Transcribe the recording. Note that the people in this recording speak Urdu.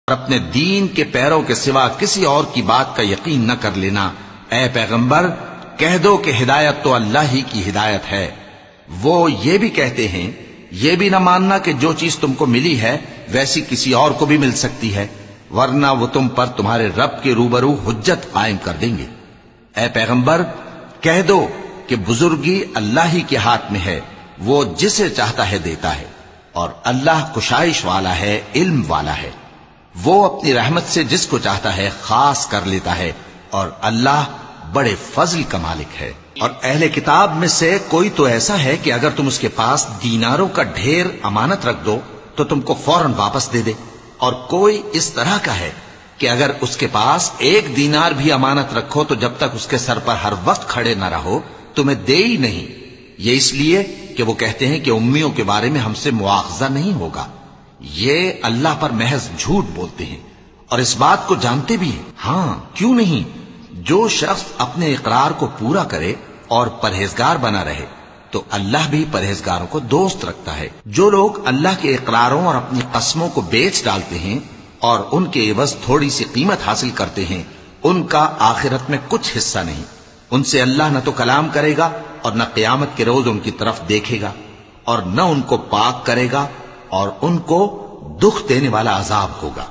اور اپنے دین کے پیروں کے سوا کسی اور کی بات کا یقین نہ کر لینا۔ اے پیغمبر کہہ دو کہ ہدایت تو اللہ ہی کی ہدایت ہے۔ وہ یہ بھی کہتے ہیں یہ بھی نہ ماننا کہ جو چیز تم کو ملی ہے ویسی کسی اور کو بھی مل سکتی ہے، ورنہ وہ تم پر تمہارے رب کے روبرو حجت قائم کر دیں گے۔ اے پیغمبر کہہ دو کہ بزرگی اللہ ہی کے ہاتھ میں ہے، وہ جسے چاہتا ہے دیتا ہے، اور اللہ کشائش والا ہے، علم والا ہے۔ وہ اپنی رحمت سے جس کو چاہتا ہے خاص کر لیتا ہے، اور اللہ بڑے فضل کا مالک ہے۔ اور اہل کتاب میں سے کوئی تو ایسا ہے کہ اگر تم اس کے پاس دیناروں کا ڈھیر امانت رکھ دو تو تم کو فوراً واپس دے دے، اور کوئی اس طرح کا ہے کہ اگر اس کے پاس 1 دینار بھی امانت رکھو تو جب تک اس کے سر پر ہر وقت کھڑے نہ رہو تمہیں دے ہی نہیں۔ یہ اس لیے کہ وہ کہتے ہیں کہ امیوں کے بارے میں ہم سے مواخذہ نہیں ہوگا۔ یہ اللہ پر محض جھوٹ بولتے ہیں اور اس بات کو جانتے بھی ہیں۔ ہاں کیوں نہیں، جو شخص اپنے اقرار کو پورا کرے اور پرہیزگار بنا رہے تو اللہ بھی پرہیزگاروں کو دوست رکھتا ہے۔ جو لوگ اللہ کے اقراروں اور اپنی قسموں کو بیچ ڈالتے ہیں اور ان کے عوض تھوڑی سی قیمت حاصل کرتے ہیں، ان کا آخرت میں کچھ حصہ نہیں۔ ان سے اللہ نہ تو کلام کرے گا اور نہ قیامت کے روز ان کی طرف دیکھے گا، اور نہ ان کو پاک کرے گا، اور ان کو دکھ دینے والا عذاب ہوگا۔